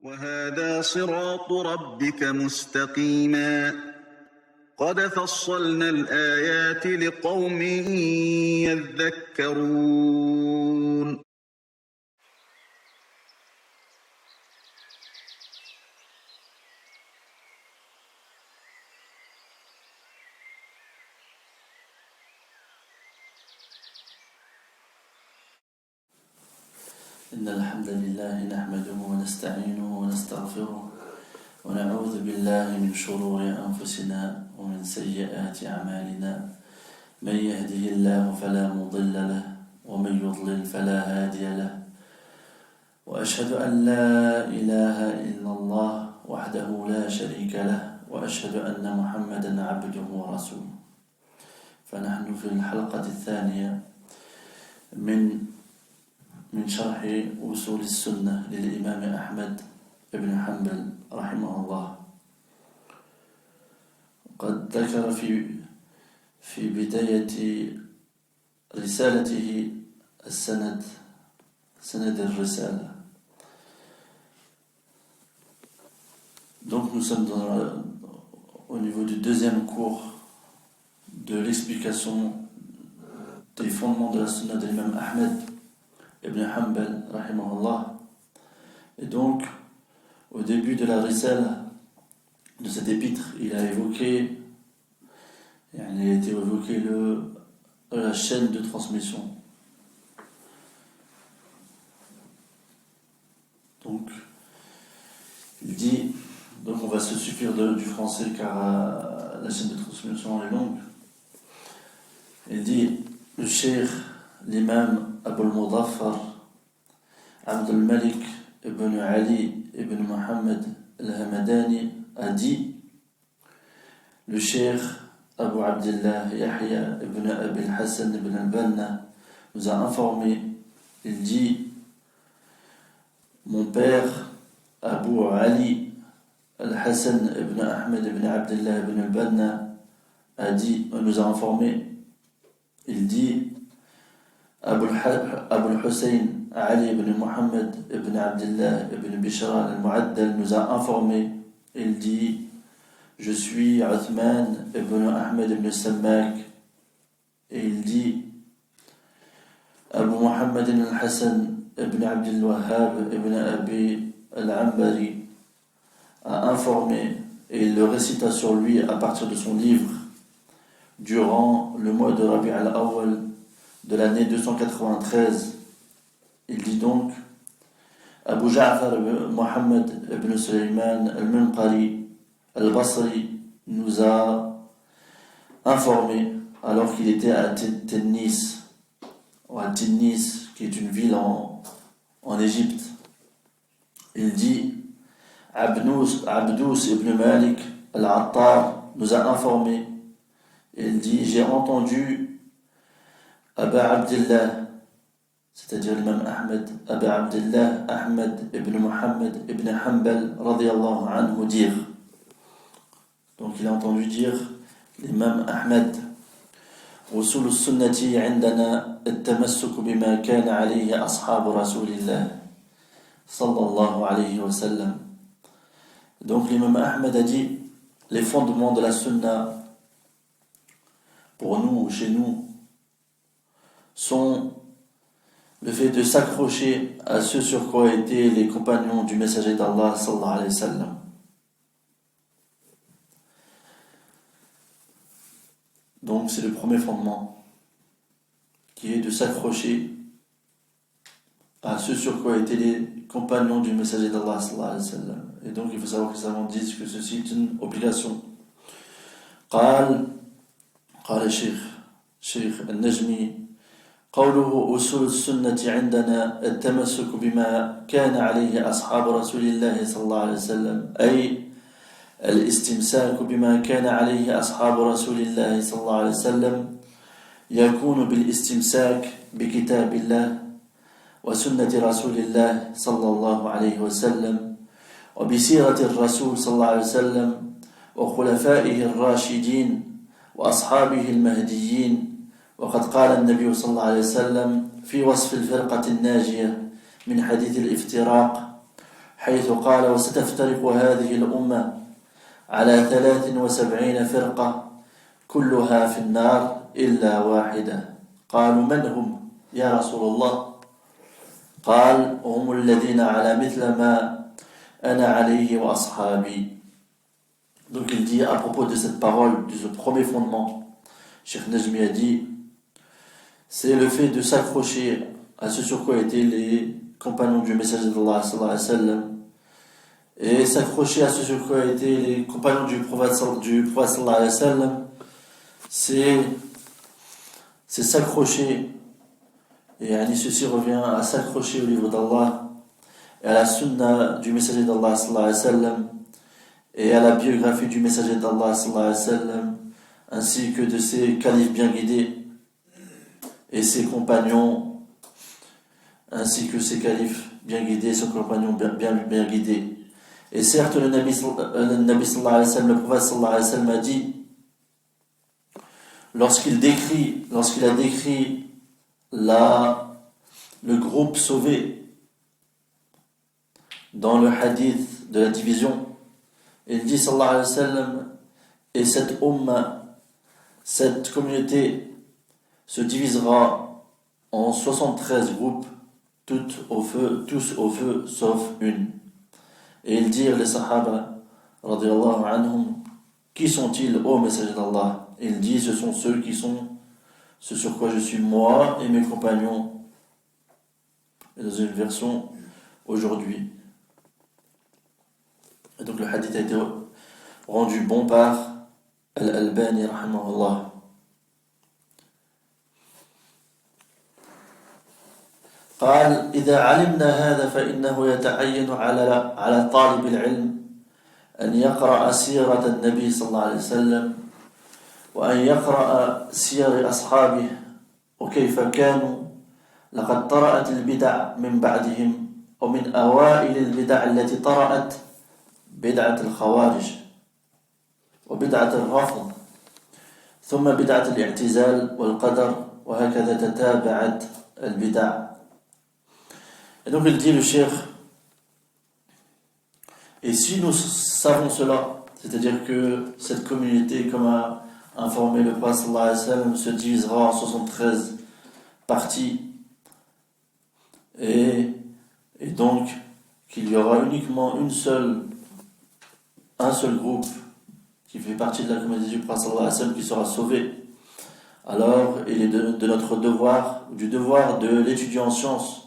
وهذا صراط ربك مستقيما قد فصلنا الآيات لقوم يذكرون إن الحمد لله نحمده ونستعينه ونستغفره ونعوذ بالله من شرور أنفسنا ومن سيئات أعمالنا من يهده الله فلا مضل له ومن يضلل فلا هادي له وأشهد أن لا إله إلا الله وحده لا شريك له وأشهد أن محمدا عبده ورسوله. فنحن في الحلقة الثانية من شرح أصول السنة للإمام أحمد بن حنبل رحمه الله. قد ذكر في بداية رسالته سند الرسالة. Donc nous sommes au niveau du deuxième cours de l'explication des fondements de la sunna de l'imam Ahmed Ibn Hanbal rahimahullah. Et donc au début de la risala, de cet épître, il a été évoqué la chaîne de transmission. Donc il dit, donc on va se suffire du français car la chaîne de transmission est longue. Il dit, le cheikh, l'imam Abu al-Mudaffar Abd al-Malik ibn Ali ibn Muhammad al-Hamadani a dit, le cheikh Abu Abdillah Yahya ibn Abi al-Hassan ibn al-Banna nous a informé. Il dit, mon père Abu Ali al-Hassan ibn Ahmed ibn Abdillah ibn al-Banna nous a informé. Il dit, Abu al-Hussein Ali ibn Muhammad ibn Abdillah ibn Bishra al-Mu'addal nous a informé. Il dit, je suis Uthman ibn Ahmed ibn Sammak. Et il dit, Abu Muhammad al-Hassan ibn Abdul Wahhab ibn Abi al-Ambari a informé, et il le récita sur lui à partir de son livre durant le mois de Rabi' al-Awwal de l'année 293. Il dit donc, Abu Ja'far Muhammad ibn Sulaiman al-Munqari al-Basri nous a informé alors qu'il était à Tinnis, qui est une ville en Égypte. Il dit, Abdous ibn Malik al-Attar nous a informé. Il dit, j'ai entendu Aba Abdillah, c'est-à-dire l'imam Ahmed, Aba Abdillah Ahmed ibn Muhammad ibn Hanbal radiyallahu anhu dire. Donc il a entendu dire l'imam Ahmed, وصول السنة عندنا التمسك بما كان عليه أصحاب رسول الله صلى الله عليه وسلم. Donc l'imam Ahmed a dit, les fondements de la sunna pour nous, chez nous, sont le fait de s'accrocher à ce sur quoi étaient les compagnons du messager d'Allah sallallahu alayhi wa sallam. Donc c'est le premier fondement, qui est de s'accrocher à ce sur quoi étaient les compagnons du messager d'Allah sallallahu alayhi wa sallam. Et donc il faut savoir que les savants disent que ceci est une obligation. قال الشيخ النجمي قوله أصول السنة عندنا التمسك بما كان عليه أصحاب رسول الله صلى الله عليه وسلم، أي الاستمساك بما كان عليه أصحاب رسول الله صلى الله عليه وسلم يكون بالاستمساك بكتاب الله وسنة رسول الله صلى الله عليه وسلم وبسيرة الرسول صلى الله عليه وسلم وخلفائه الراشدين وأصحابه المهديين. وقد قال النبي صلى الله عليه وسلم في وصف الفرقة الناجية من حديث الافتراق: حيث قال وستفترق هذه الأمة على 73 فرقة كلها في النار إلا واحدة قالوا من هم يا رسول الله قال هم الذين على مثل ما أنا عليه وأصحابي. Donc il dit à propos de cette parole, de ce premier fondement, Cheikh Najmi a dit, c'est le fait de s'accrocher à ce sur quoi étaient les compagnons du messager d'Allah sallallahu alayhi wa sallam, et s'accrocher à ce sur quoi étaient les compagnons du prophète sallallahu alayhi wa sallam, c'est s'accrocher, et ceci revient à s'accrocher au livre d'Allah et à la sunna du messager d'Allah sallallahu alayhi wa sallam, et à la biographie du messager d'Allah sallallahu alayhi wa sallam, ainsi que de ses califes bien guidés et ses compagnons, ainsi que ses califes bien guidés, ses compagnons bien guidés. Et certes, le Nabi sallallahu alayhi wa sallam, le prophète sallallahu alayhi wa sallam a dit, lorsqu'il a décrit le groupe sauvé dans le hadith de la division, il dit sallallahu alayhi wa sallam, et cette umma, cette communauté se divisera en 73 groupes, tous au feu, sauf une. Et ils dirent, les sahaba, radiyallahu anhum, qui sont-ils, ô messager d'Allah? Et il dit, ce sont ceux qui sont ce sur quoi je suis moi et mes compagnons. Et dans une version, aujourd'hui. Et donc le hadith a été rendu bon par Al-Albani, rahimahullah. قال إذا علمنا هذا فإنه يتعين على طالب العلم أن يقرأ سيرة النبي صلى الله عليه وسلم وأن يقرأ سير أصحابه وكيف كانوا. لقد طرأت البدع من بعدهم ومن أوائل البدع التي طرأت بدعة الخوارج وبدعة الرفض ثم بدعة الاعتزال والقدر وهكذا تتابعت البدع. Et donc il dit le cheikh, et si nous savons cela, c'est-à-dire que cette communauté, comme a informé le prophète sallallahu alayhi wa sallam, se divisera en 73 parties, et donc qu'il y aura uniquement un seul groupe qui fait partie de la communauté du prophète sallallahu alayhi wa sallam qui sera sauvé, alors il est de notre devoir, du devoir de l'étudiant en sciences,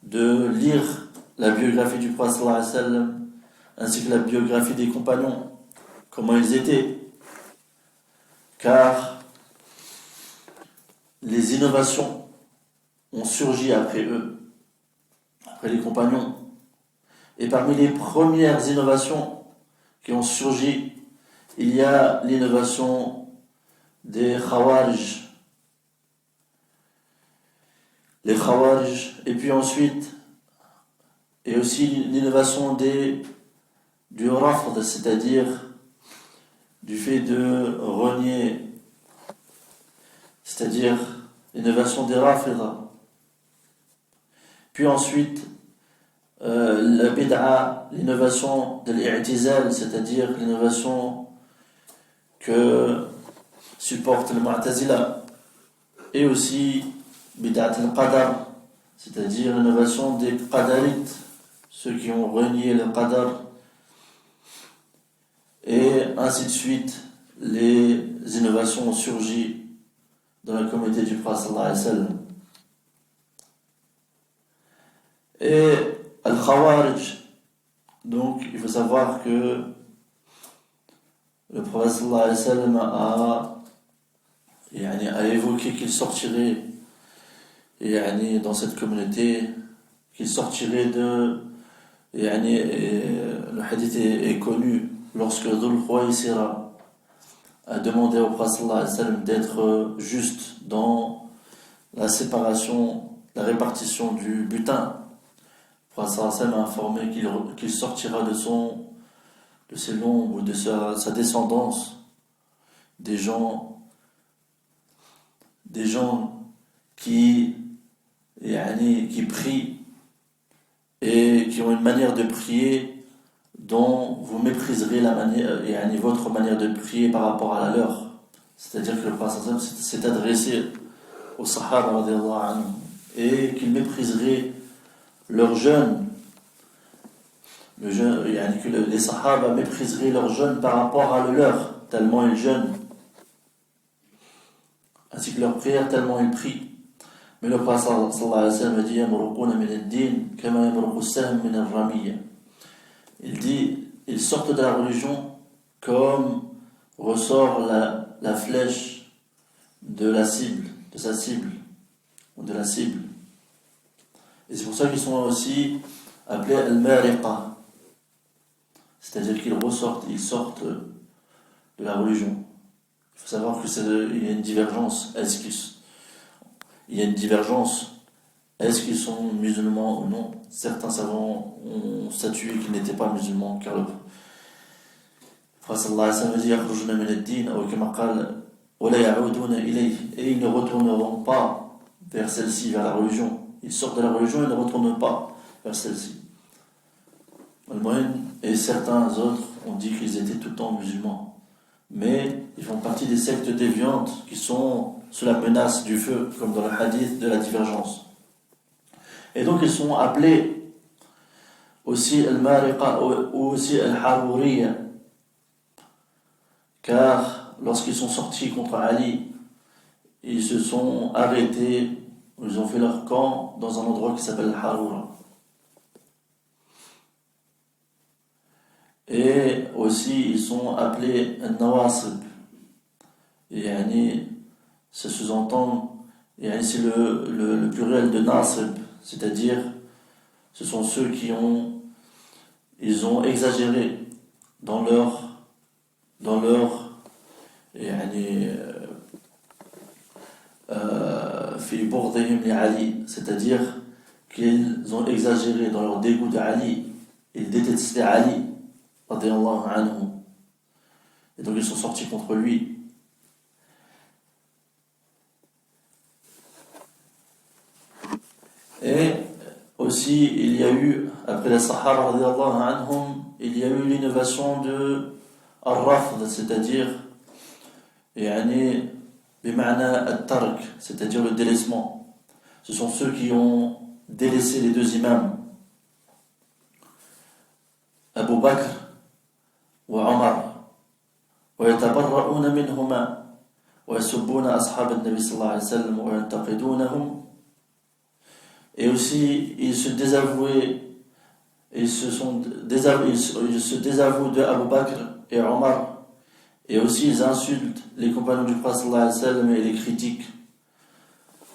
de lire la biographie du prophète sallallahu alayhi wa sallam, ainsi que la biographie des compagnons, comment ils étaient, car les innovations ont surgi après eux, après les compagnons, et parmi les premières innovations qui ont surgi, il y a l'innovation des Khawarij, les Khawarij, et puis ensuite, et aussi l'innovation du Rafd, c'est-à-dire du fait de renier, c'est-à-dire l'innovation des Rafida. Puis ensuite, la bid'a, l'innovation de l'I'tizal, c'est-à-dire l'innovation que supporte le Mu'tazila, et aussi bid'at al-Qadar, c'est-à-dire l'innovation des Qadarites, ceux qui ont renié le Qadar, et ainsi de suite, les innovations ont surgi dans la communauté du prophète sallallahu alayhi wa sallam. Et Al-Khawarij, donc il faut savoir que le prophète sallallahu alayhi wa sallam a évoqué qu'il sortirait dans cette communauté, qu'il sortirait de... le hadith est connu, lorsque Dhul Khuwaysira a demandé au prophète sallallahu alayhi wa sallam d'être juste dans la séparation, la répartition du butin. Le prophète sallallahu alayhi wa sallam a informé qu'il sortira de ses nombres, de sa descendance, des gens qui prient et qui ont une manière de prier dont vous mépriserez la manière, et votre manière de prier par rapport à la leur. C'est-à-dire que le prophète s'est adressé aux Sahaba radiallahu anhum, et qu'ils mépriseraient leur jeûne. Que les Sahaba mépriseraient leur jeûne par rapport à le leur, tellement ils jeûnent, ainsi que leur prière, tellement ils prient. Mais le prophète sallallahu alayhi wa sallam dit Yamruquna min ad-din kama yamruqu as-sahm min ar-ramiyya. Il dit, ils sortent de la religion comme ressort la flèche de la cible, de sa cible, ou de la cible. Et c'est pour ça qu'ils sont aussi appelés al-mariqa, c'est-à-dire qu'ils sortent de la religion. Il faut savoir qu'il y a une divergence. Est-ce qu'ils sont musulmans ou non? Certains savants ont statué qu'ils n'étaient pas musulmans, car le prophète sallallahu alayhi wa sallam dit yakhrujuna min ad-din aw kama qala wa la ya'uduna ilayhi, et ils ne retourneront pas vers celle-ci, vers la religion. Ils sortent de la religion et ne retournent pas vers celle-ci. Et certains autres ont dit qu'ils étaient tout le temps musulmans, mais ils font partie des sectes déviantes qui sont sous la menace du feu, comme dans le hadith de la divergence. Et donc ils sont appelés aussi al-mariqa ou aussi al-haruriya, car lorsqu'ils sont sortis contre Ali, ils se sont arrêtés, ils ont fait leur camp dans un endroit qui s'appelle Harura. Et aussi ils sont appelés al-nawasib. Et ça sous-entend, c'est le pluriel de nasib, c'est-à-dire ce sont ceux ils ont exagéré dans leur c'est-à-dire qu'ils ont exagéré dans leur dégoût d'Ali. Ils détestaient Ali radiyallahu anhu, et donc ils sont sortis contre lui. Et aussi il y a eu, après les Sahaba radiyallahu anhum, il y a eu l'innovation de al-rafd, c'est-à-dire bima'na al-tark, c'est-à-dire le délaissement. Ce sont ceux qui ont délaissé les deux imams, Abu Bakr wa Omar, wa yatabarra'una minhuma wa yasubbuna ashab al-Nabi sallallahu alayhi wa sallam wa yantaqidunahum. Et aussi ils se désavouaient, ils se désavouent de Abu Bakr et Omar. Et aussi ils insultent les compagnons du prophète sallallahu alayhi wa sallam et les critiquent.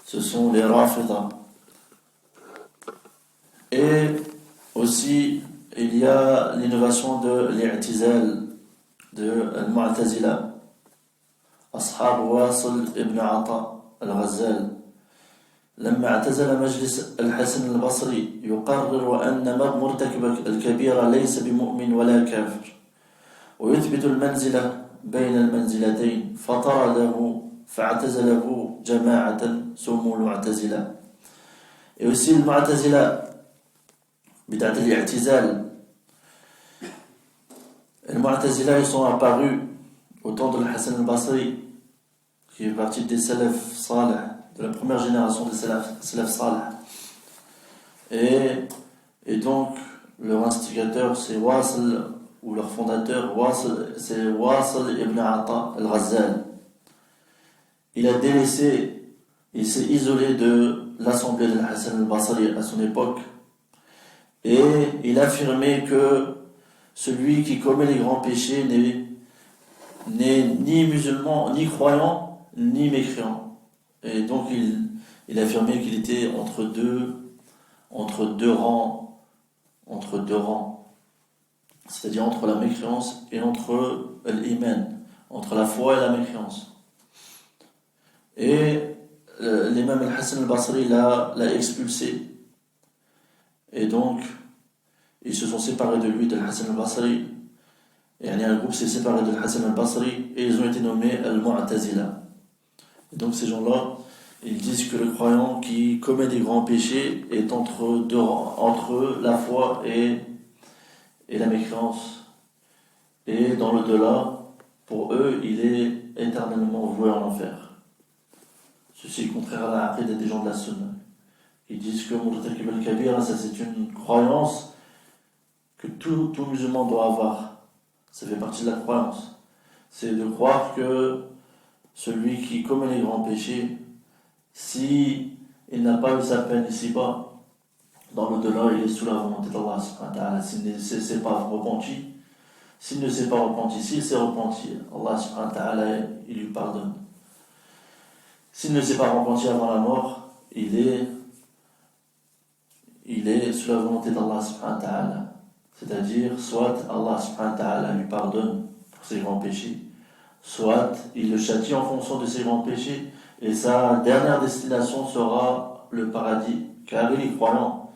Ce sont les Rafida. Et aussi il y a l'innovation de l'I'tizal, de Al-Mu'tazila, Ashab Wasil ibn Ata al-Ghazal. لما اعتزل مجلس الحسن البصري يقرر أن مرتكب الكبيرة ليس بمؤمن ولا كافر، ويثبت المنزلة بين المنزلتين، فطرده فاعتزله جماعة سموا المعتزلة. Et aussi le Mu'tazila, bid'at al-i'tizal. Les Mu'tazila, ils sont apparus au temps de Hassan al-Basri, qui est partie des Salaf Salih, de la première génération des Salaf Salih. Et donc, leur instigateur, c'est Wasil, ou leur fondateur, c'est Wasil ibn Ata al-Ghazal. Il s'est isolé de l'assemblée de Hassan al-Basri à son époque, et il affirmait que celui qui commet les grands péchés n'est ni musulman, ni croyant, ni mécréant. Et donc il affirmait qu'il était entre deux rangs, c'est-à-dire entre la mécréance et entre l'iman, entre la foi et la mécréance. Et l'imam al-Hassan al-Basri l'a expulsé. Et donc, ils se sont séparés de lui, de Hassan al-Basri. Et un groupe s'est séparé de Hassan al-Basri et ils ont été nommés al-Mu'tazila. Et donc ces gens-là, Ils disent que le croyant qui commet des grands péchés est entre la foi et la mécréance. Et dans l'au-delà, pour eux, il est éternellement voué en enfer. Ceci est contraire à la aqida des gens de la sunna. Ils disent que Murtakib al-Kabir, ça c'est une croyance que tout musulman doit avoir. Ça fait partie de la croyance. C'est de croire que celui qui commet les grands péchés, si il n'a pas eu sa peine ici-bas, dans l'au-delà, il est sous la volonté d'Allah subhanahu wa ta'ala. S'il ne s'est pas repenti, s'il s'est repenti, Allah subhanahu wa ta'ala, il lui pardonne. S'il ne s'est pas repenti avant la mort, il est sous la volonté d'Allah subhanahu wa ta'ala. C'est-à-dire, soit Allah subhanahu wa ta'ala lui pardonne pour ses grands péchés, soit il le châtie en fonction de ses grands péchés, et sa dernière destination sera le paradis. Car il est croyant.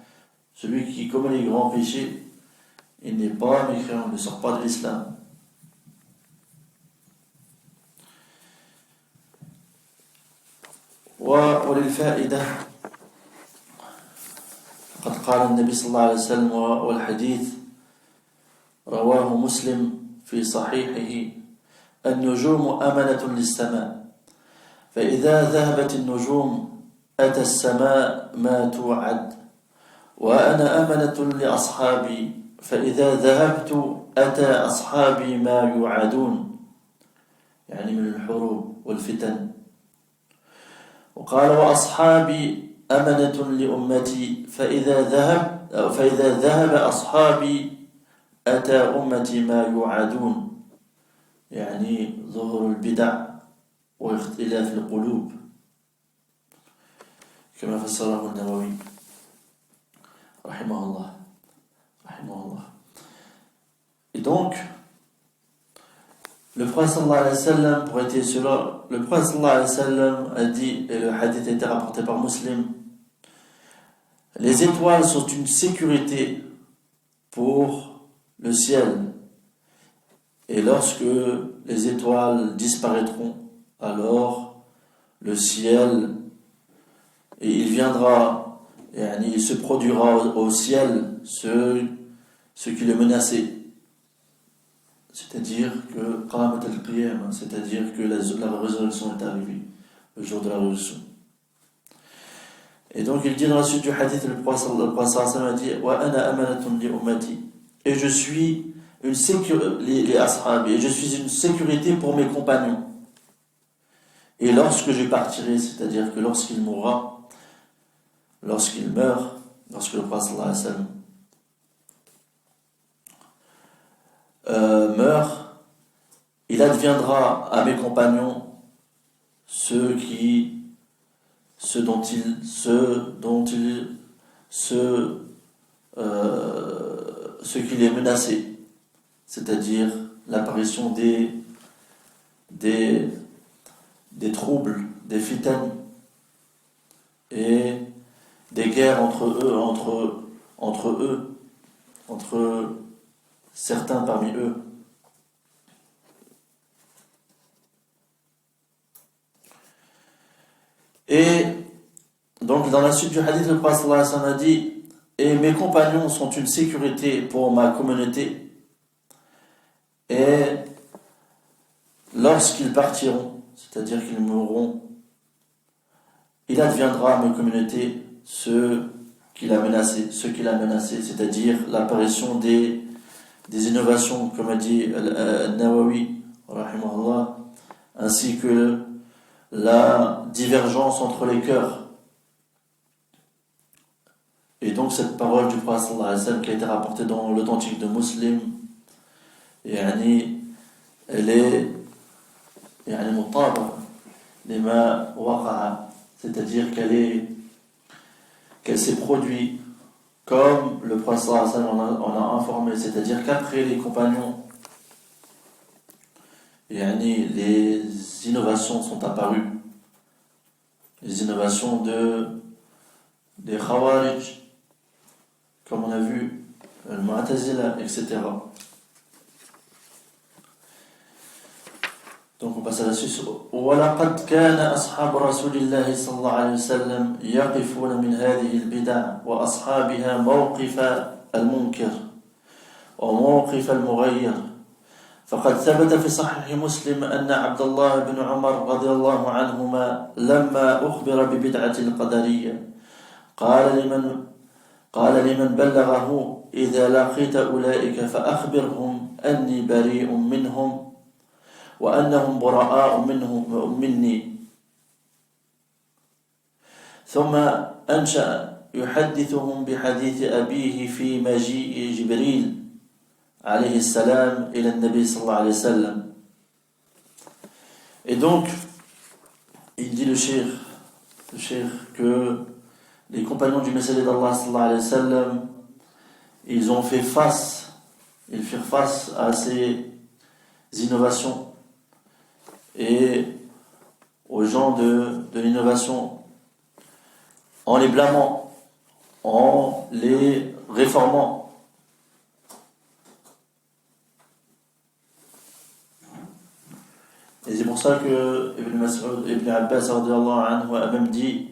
Celui qui commet les grands péchés, il n'est pas mécréant, il ne sort pas de l'islam. وللفائدة قد قال النبي صلى الله عليه وسلم والحديث رواه مسلم في صحيحه النجوم أمنة للسماء فإذا ذهبت النجوم أتى السماء ما توعد وأنا أمنة لأصحابي فإذا ذهبت أتى أصحابي ما يوعدون يعني من الحروب والفتن وقال وأصحابي أمنة لأمتي فإذا ذهب أصحابي أتى أمتي ما يوعدون يعني ظهور البدع واختلاف القلوب كما فسره النووي رحمه الله. Et donc, le prophète sallallahu alayhi wa sallam, pour étayer cela, le prophète sallallahu alayhi wa sallam a dit, et le hadith a été rapporté par Muslim, les étoiles sont une sécurité pour le ciel. Et lorsque les étoiles disparaîtront, alors le ciel, et il viendra, et il se produira au ciel ce qui le menaçait. C'est-à-dire que Qamat al-Qiyam, c'est-à-dire que la résurrection est arrivée, le jour de la résurrection. Et donc il dit dans la suite du hadith, le prophète a dit wa ana amanatun li ummati, et je suis une sécurité les ashabi, et je suis une sécurité pour mes compagnons. Et lorsque je partirai, c'est-à-dire que lorsqu'il mourra, lorsqu'il meurt, lorsque le prophète sallallahu alayhi wa sallam meurt, il adviendra à mes compagnons ce qui les menaçait, c'est-à-dire l'apparition des troubles, des fitans et des guerres entre certains parmi eux. Et donc dans la suite du hadith, le prophète sallallahu alayhi wa sallam a dit, et mes compagnons sont une sécurité pour ma communauté, et lorsqu'ils partiront, c'est-à-dire qu'ils mourront, il adviendra à ma communauté ce qui l'a menacé, c'est-à-dire l'apparition des innovations, comme a dit Al-Nawawi, rahimahullah, ainsi que la divergence entre les cœurs. Et donc cette parole du prophète sallallahu alayhi wa sallam qui a été rapportée dans l'authentique de Muslim, elle est mutaba lima waqa'a, c'est-à-dire qu'elle s'est produite comme le prophète sallallahu alayhi wa sallam en a informé, c'est-à-dire qu'après les compagnons, les innovations sont apparues, les innovations des Khawarij, comme on a vu, le Mu'tazila, etc. Donc on passe à la suite. وَلَقَدْ كَانَ أَصْحَابُ رَسُولِ اللَّهِ صلى الله عليه وسلم يقفون من هذه البدع وأصحابها موقف المنكر وموقف المغير. فقد ثبت في صحيح مسلم أن عبد الله بن عمر رضي الله عنهما لما أخبر ببدعة القدرية قال لمن بلغه إذا لقيت أولئك فأخبرهم أني بريء منهم وأنهم براء مني. ثم أنشأ يحدثهم بحديث أبيه في مجيء جبريل عليه السلام إلى النبي صلى الله عليه وسلم. Et donc, il dit le cheikh que les compagnons du messager d'Allah sallallahu alayhi wa sallam, ils firent face à ces innovations et aux gens de l'innovation en les blâmant, en les réformant. Et c'est pour ça que Ibn Abbas a même dit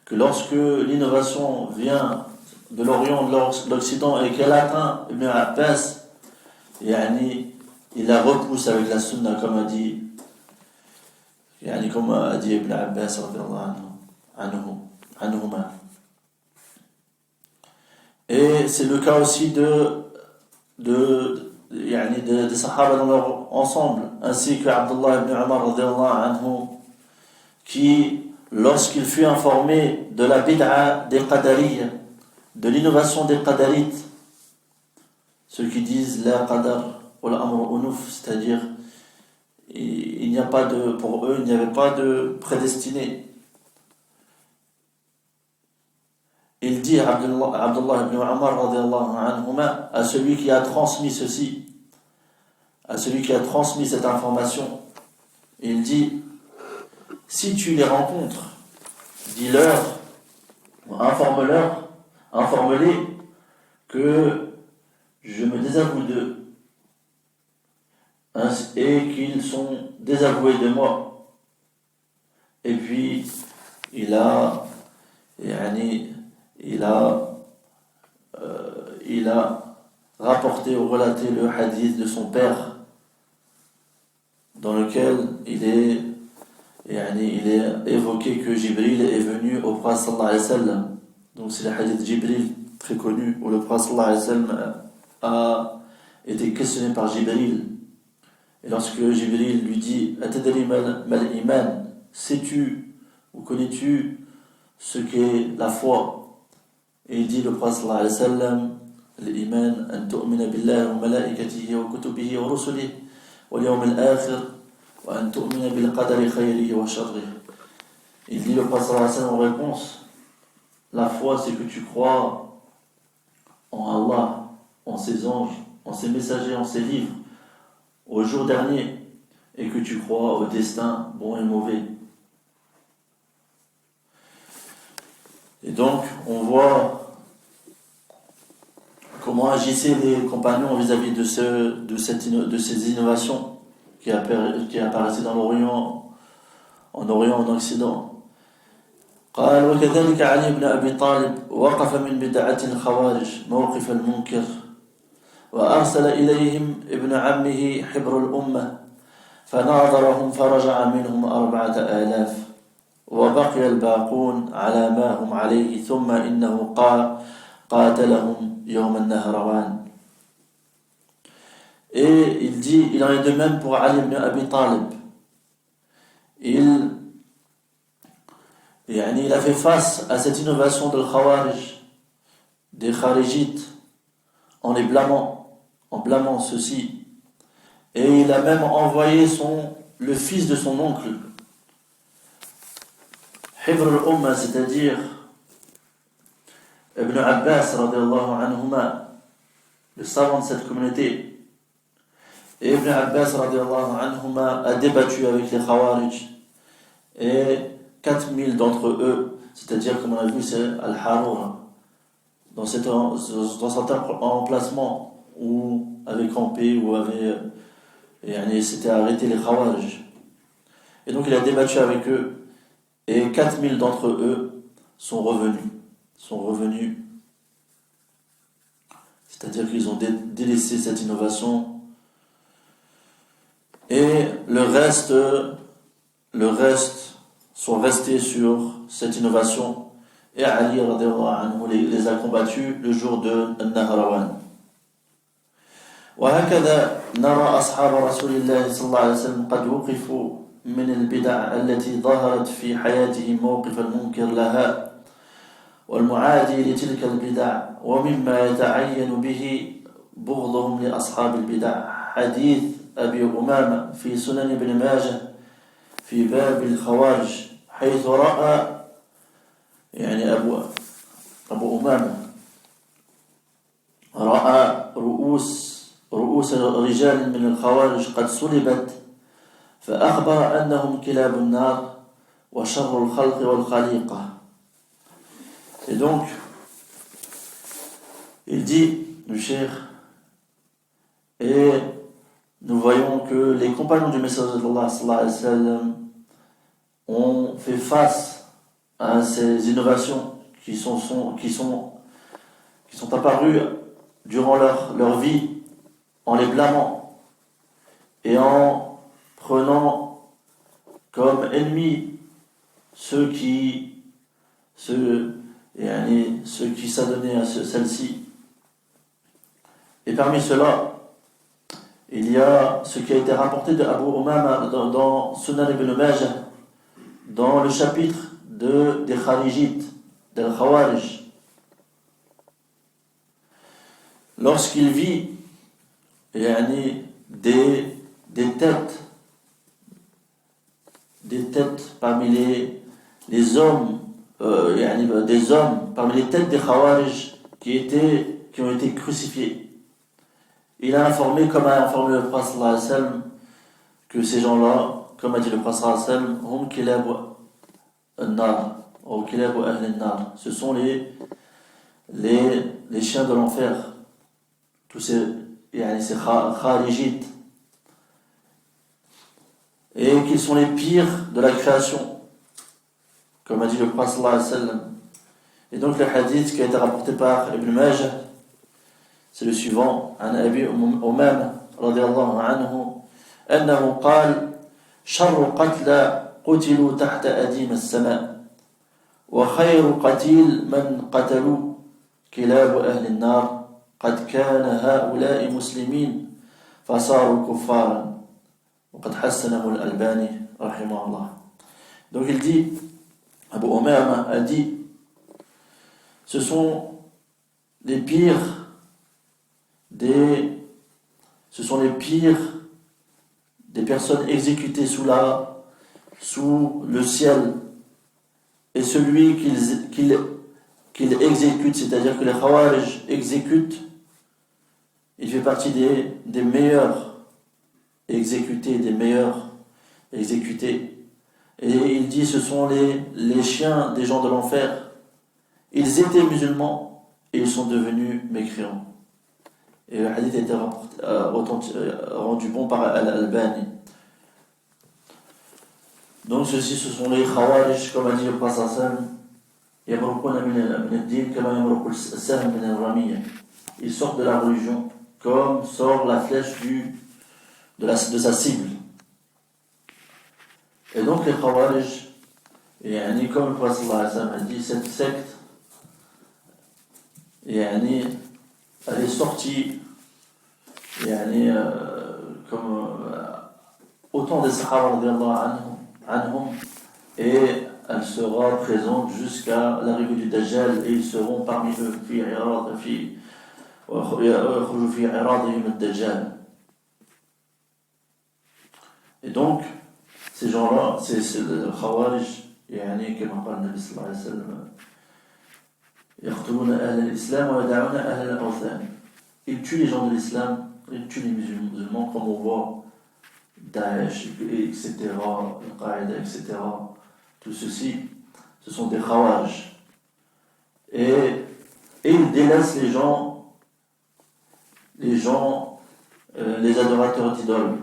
que lorsque l'innovation vient de l'Orient, de l'Occident et qu'elle atteint Ibn Abbas, il la repousse avec la sunna, comme a dit Ibn Abbas anhuma. Et c'est le cas aussi des Sahaba dans leur ensemble, ainsi que Abdullah ibn Umar qui, lorsqu'il fut informé de la bid'a des Qadariyya, de l'innovation des Qadarites, ceux qui disent la Qadar ou l'Amr Unuf, c'est-à-dire pour eux il n'y avait pas de prédestiné. Il dit Abdullah ibn Umar à celui qui a transmis ceci, à celui qui a transmis cette information, il dit: si tu les rencontres, dis-leur, informe-les que je me désavoue d'eux et qu'ils sont désavoués de moi. Et puis il a rapporté ou relaté le hadith de son père dans lequel il est évoqué que Jibril est venu au prophète sallallahu alayhi wa sallam. Donc c'est le hadith Jibril très connu où le prophète sallallahu alayhi wa sallam a été questionné par Jibril, et lorsque Jibril lui dit Atadri mal iman, sais-tu ou connais-tu ce qu'est la foi? Et il dit le prophète sallallahu alayhi wa sallam: l'iman an tu'mina billahi wa malaikatihi wa kutubihi wa rusulihi wal yawm al-akhir wa an tu'mina bil qadari khayrihi wa sharrihi. Il dit le prophète sallallahu alayhi wa sallam en réponse: la foi, c'est que tu crois en Allah, en ses anges, en ses messagers, en ses livres, au jour dernier, et que tu crois au destin bon et mauvais. Et donc, on voit comment agissaient les compagnons vis-à-vis de ces innovations qui apparaissaient dans l'Orient, en Occident. قال وكذلك علي بن أبي طالب وقف من بدعة الخوارج موقف المنكر وأرسل إليهم ابن عمه حبر الأمة فناظرهم فرجع منهم 4000 وبقي الباقون على ما هم عليه ثم إنه قاتلهم يوم النهروان. Et il dit, il en est de même pour Ali ibn Abi Talib. Il a fait face à cette innovation de Khawarij, des Kharijites, en les blâmant, ceux-ci. Et il a même envoyé le fils de son oncle, Hibr al-Umma, c'est-à-dire Ibn Abbas radiallahu anhuma, le savant de cette communauté. Et Ibn Abbas radiallahu anhuma a débattu avec les Khawarij, et 4000 d'entre eux, c'est-à-dire, comme on a vu, c'est Al-Harura, dans cet emplacement où avait campé, où s'était arrêté les Khawarij. Et donc il a débattu avec eux, et 4000 d'entre eux sont revenus. C'est-à-dire qu'ils ont délaissé cette innovation, et le reste sont restés sur cette innovation. Et Ali radhiyallahu anhu les a combattus le jour de Nahrawan. وهكذا نرى أصحاب رسول الله صلى الله عليه وسلم قد وقفوا من البدع التي ظهرت في حياتهم موقف المنكر لها والمعادي لتلك البدع، ومما يتعين به بغضهم لأصحاب البدع حديث أبي أمامة في سنن ابن ماجه في باب الخوارج، حيث رأى يعني أبو أمامة رأى رؤوس رجال من الخوارج قد صلبت، فأخبر أنهم كلاب النار وشر الخلق والخليقة. Et donc, il dit, le cheikh, et nous voyons que les compagnons du messager d'Allah sallallahu alayhi wa sallam ont fait face à ces innovations qui sont apparues durant leur vie, en les blâmant et en prenant comme ennemis ceux qui s'adonnaient à celle-ci. Et parmi ceux-là, il y a ce qui a été rapporté de Abu Umama dans Sunan ibn Majah, dans le chapitre des Kharijites, des Khawarij. Lorsqu'il vit des têtes parmi les hommes, des hommes parmi les têtes des Khawarij qui ont été crucifiés. Il a informé, comme a informé le Prophète sallallahu alayhi wa sallam, que ces gens-là, comme a dit le Prophète sallallahu alayhi wa sallam, hum kilabu an-nar, ou kilabu ahl an-nar, ce sont les chiens de l'enfer, tous ces kharijites, et qu'ils sont les pires de la création, comme a dit le Prophète sallallahu alayhi wa sallam. Et donc le hadith qui a été rapporté par Ibn Majah, c'est le suivant: عن أبي أمامة رضي الله عنه أنه قال شر قتلى قتلوا تحت أديم السماء وخير قتيل من قتلوا كلاب أهل النار قد كان هؤلاء مسلمين فصاروا كفارا وقد حسنه الألباني رحمه الله. Donc il dit, Abu Umama a dit, ce sont les pires des personnes exécutées sous le ciel, et celui qu'ils exécutent, c'est-à-dire que les Khawarij exécutent, il fait partie des meilleurs exécutés, des meilleurs exécutés. Et il dit, ce sont les chiens des gens de l'enfer. Ils étaient musulmans et ils sont devenus mécréants. Et le hadith a été rendu bon par Al-Albani. Donc ceux-ci, ce sont les Khawarij, comme a dit le Prophète sallam, ils sortent de la religion comme sort la flèche de sa cible. Et donc les Khawarij, comme le Prophète sallallahu alayhi wa sallam a dit, cette secte, elle est sortie comme autant des Sahaba anhum, et elle sera présente jusqu'à l'arrivée du Dajjal, et ils seront parmi eux et donc ces gens-là, c'est le Khawarij, comme parle le Nabi sallallahu alayhi wa sallam, يقتلون أهل الإسلام ويدعون أهل الأوثان. Ils tuent les gens de l'islam, ils tuent les musulmans, comme on voit Daesh, etc., Al-Qaïda, etc. Tout ceci, ce sont des Khawarij. Et ils délaissent les adorateurs d'idoles.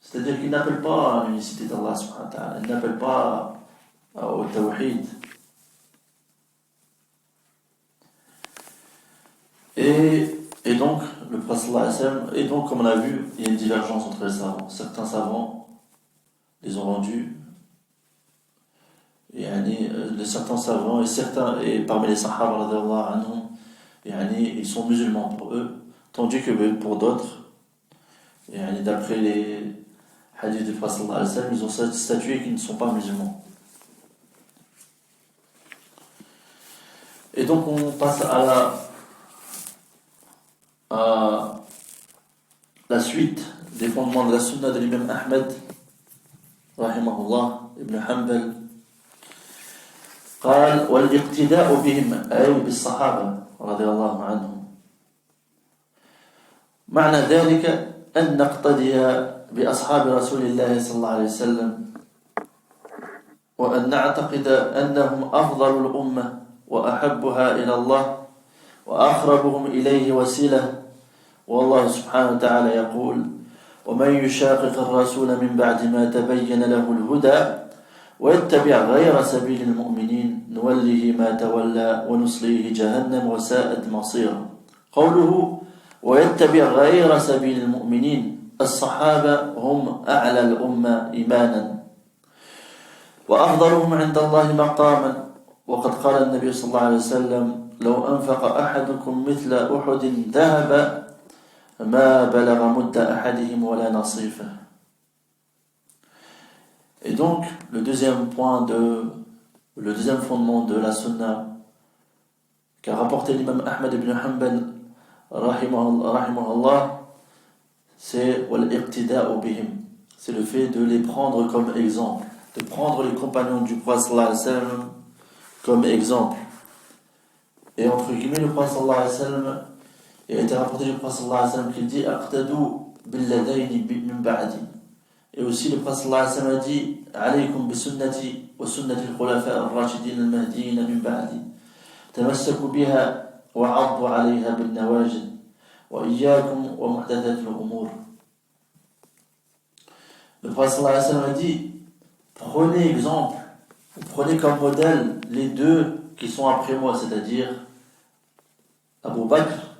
C'est-à-dire qu'il n'appelle pas à l'unicité d'Allah subhanahu wa ta'ala, il n'appelle pas au tawhid. Et donc, le prophète sallallahu alayhi wa sallam, et donc comme on a vu, il y a une divergence entre les savants. Certains savants les ont rendus, certains savants et parmi les sahaba radhiyallahu anhum, ils sont musulmans pour eux, tandis que pour d'autres, d'après les hadiths du prophète sallallahu alayhi wa sallam, ils ont statué qu'ils ne sont pas musulmans. Et donc on passe à la suite des fondements de la sunna de l'imam Ahmed rahimahullah ibn Hanbal. قال والاقتداء بهم أي بالصحابة رضي الله عنهم معنى ذلك أن نقتدي بأصحاب رسول الله صلى الله عليه وسلم وأن نعتقد أنهم أفضل الأمة وأحبها إلى الله وأقربهم إليه وسيلة والله سبحانه وتعالى يقول ومن يشاقق الرسول من بعد ما تبين له الهدى ويتبع غير سبيل المؤمنين نوله ما تولى ونصليه جهنم وساءت مصيرا قوله ويتبع غير سبيل المؤمنين الصحابة هم أعلى الأمة إيمانا وأفضلهم عند الله مقاما وقد قال النبي صلى الله عليه وسلم لو أنفق أحدكم مثل أحد ذهب ما بلغ مد أحدهم ولا نصيفه. Et donc, le deuxième fondement de la sunna qu'a rapporté l'imam Ahmed ibn Hanbal rahimahullah, c'est wal-iqtida'u bihim. C'est le fait de les prendre comme exemple, de prendre les compagnons du prophète sallallahu alayhi wa sallam comme exemple. Et entre guillemets, le prophète sallallahu alayhi wa sallam, il a été rapporté du prophète sallallahu alayhi wa sallam qu'il dit aqtadu billadayni min ba'di. Et aussi le prophète sallallahu alayhi wa sallam a dit alaykum bi sunnati wa sunnati al-khulafa ar-rashidin al-mahdiyyin min ba'di tamassaku biha wa 'addu 'alayha bin nawajid wa iyyakum wa muhdathat al-umur. Le prophète sallallahu alayhi wa sallam a dit prenez exemple, prenez comme modèle les deux qui sont après moi, c'est-à-dire Abu Bakr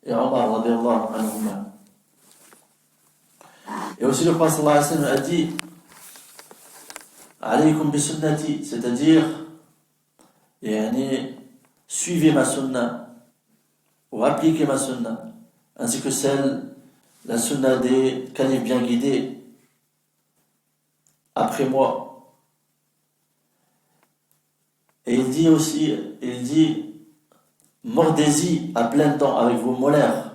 et Omar radhiyallahu anhuma. Et aussi le prophète sallallahu alayhi wa sallam a dit alaykum bi sunnati, c'est-à-dire suivez ma sunna ou appliquez ma sunna ainsi que la sunna des califes bien guidés après moi. Et il dit mordez-y à plein temps avec vos molaires,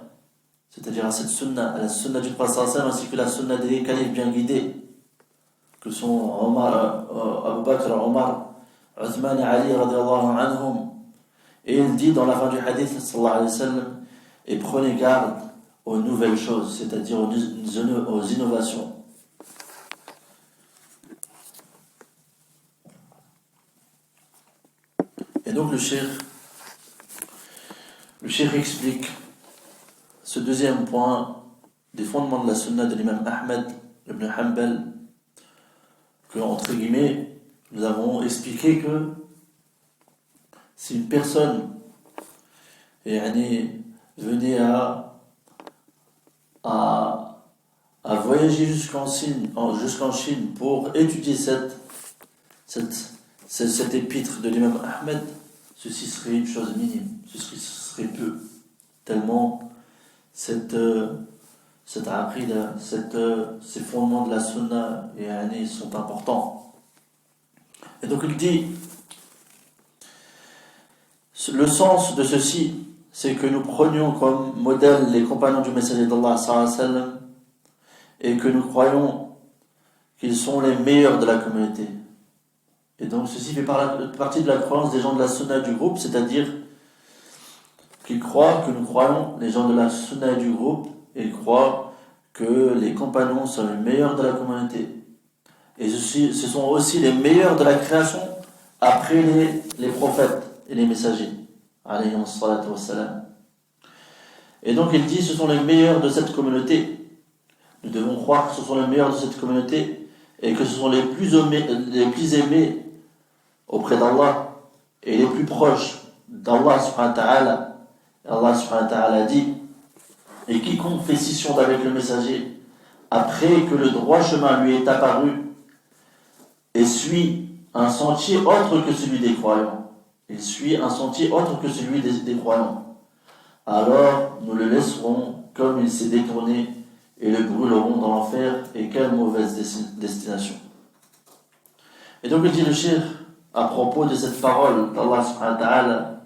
c'est-à-dire à cette sunna, à la sunna du prophète sallallahu alayhi wa sallam, ainsi que la sunna des califes bien guidés, que sont Abu Bakr, Omar, Uthman et Ali radhiyallahu anhum. Et il dit dans la fin du hadith sallallahu alayhi wa sallam, et prenez garde aux nouvelles choses, c'est-à-dire aux innovations. Et donc le cheikh explique ce deuxième point des fondements de la sunna de l'imam Ahmed ibn Hanbal, que entre guillemets nous avons expliqué que si une personne venait à voyager jusqu'en Chine pour étudier cet épître de l'imam Ahmed, ceci serait une chose minime, ce serait peu, tellement cette aqida, ces fondements de la sunna sont importants. Et donc il dit, le sens de ceci, c'est que nous prenions comme modèle les compagnons du messager d'Allah sallallahu alayhi wa sallam, et que nous croyons qu'ils sont les meilleurs de la communauté. Et donc ceci fait partie de la croyance des gens de la sunna du groupe, c'est-à-dire qu'ils croient que nous croyons, les gens de la sunna du groupe, et ils croient que les compagnons sont les meilleurs de la communauté. Et ce sont aussi les meilleurs de la création après les prophètes et les messagers. Alayhim salatu wassalam. Et donc il dit, ce sont les meilleurs de cette communauté. nous devons croire que ce sont les meilleurs de cette communauté et que ce sont les plus aimés auprès d'Allah et les plus proches d'Allah subhanahu wa ta'ala. Allah subhanahu wa ta'ala dit: et quiconque fait scission d'avec le messager après que le droit chemin lui est apparu et suit un sentier autre que celui des croyants, il suit un sentier autre que celui des croyants, alors nous le laisserons comme il s'est détourné et le brûlerons dans l'enfer, et quelle mauvaise destination. Et donc il dit le cheikh à propos de cette parole d'Allah subhanahu wa ta'ala: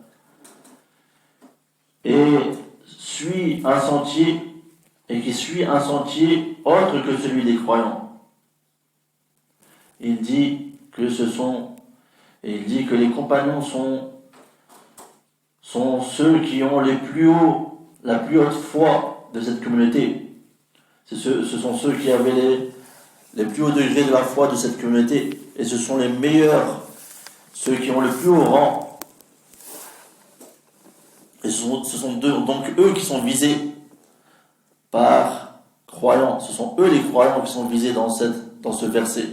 et suit un sentier, et qui suit un sentier autre que celui des croyants. Il dit que il dit que les compagnons sont ceux qui ont la plus haute foi de cette communauté. Ce sont ceux qui avaient les plus hauts degrés de la foi de cette communauté, et ce sont les meilleurs, ceux qui ont le plus haut rang. Et ce sont donc eux qui sont visés par croyants. Ce sont eux les croyants qui sont visés dans ce verset,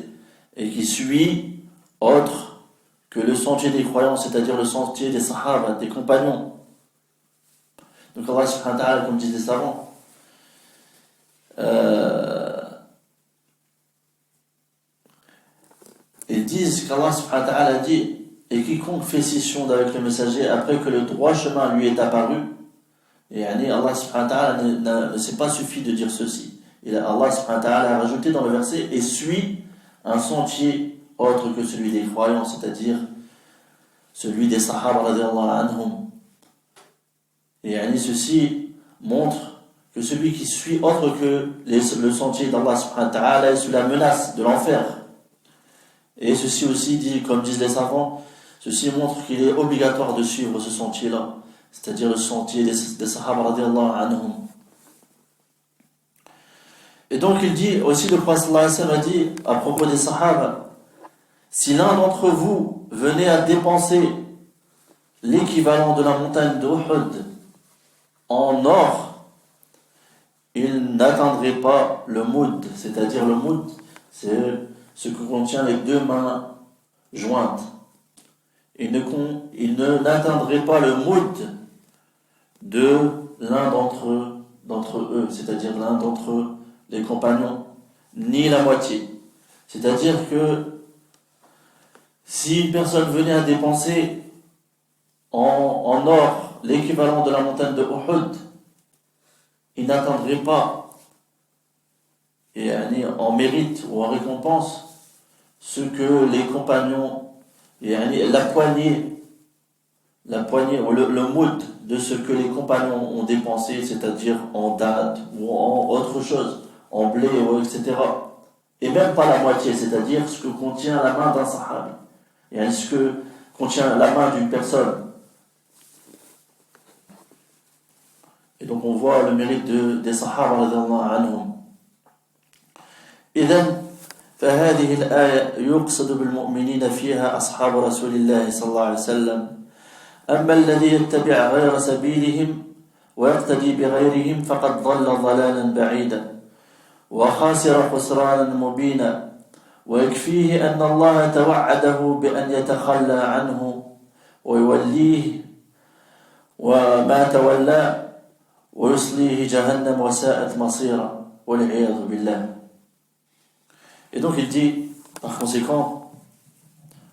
et qui suivent autre que le sentier des croyants, c'est-à-dire le sentier des sahaba, des compagnons. Donc Allah subhanahu wa ta'ala, comme disent les savants, ils disent qu'Allah subhanahu wa ta'ala dit: et quiconque fait scission d'avec le messager après que le droit chemin lui est apparu. Et Allah subhanahu wa ta'ala ne s'est pas suffi de dire ceci. Allah subhanahu wa ta'ala a rajouté dans le verset: et suit un sentier autre que celui des croyants, c'est-à-dire celui des sahaba radiyallahu anhum. Et ceci montre que celui qui suit autre que le sentier d'Allah subhanahu wa ta'ala est sous la menace de l'enfer. Et ceci aussi dit, comme disent les savants, ceci montre qu'il est obligatoire de suivre ce sentier-là, c'est-à-dire le sentier des sahaba radiyallahu anhum. Et donc il dit aussi, le prophète sallallahu alayhi wa sallam a dit à propos des sahaba: si l'un d'entre vous venait à dépenser l'équivalent de la montagne d'Uhud en or, il n'atteindrait pas le moud, c'est-à-dire le moud, c'est ce que contient les deux mains jointes. Il n'atteindrait pas le moud de l'un d'entre eux, c'est-à-dire l'un d'entre les compagnons, ni la moitié. C'est-à-dire que si une personne venait à dépenser en or l'équivalent de la montagne de Uhud, il n'atteindrait pas, et en mérite ou en récompense, ce que les compagnons, la poignée ou le moud de ce que les compagnons ont dépensé, c'est-à-dire en date ou en autre chose, en blé, etc. Et même pas la moitié, c'est-à-dire ce que contient la main d'un sahabi, et ce que contient la main d'une personne. Et donc on voit le mérite des sahaba radiyallahu anhum. إذن فهذه الآية يقصد بالمؤمنين فيها أصحاب رسول الله صلى الله عليه وسلم. أما الذي يتبع غير سبيلهم ويقتدي بغيرهم فقد ضل ضلالا بعيدا وخاسر خسرانا مبينا ويكفيه أن الله توعده بأن يتخلى عنه ويوليه وما تولى ويصليه جهنم وساءت مصيرا والعياذ بالله. Et donc il dit, par conséquent,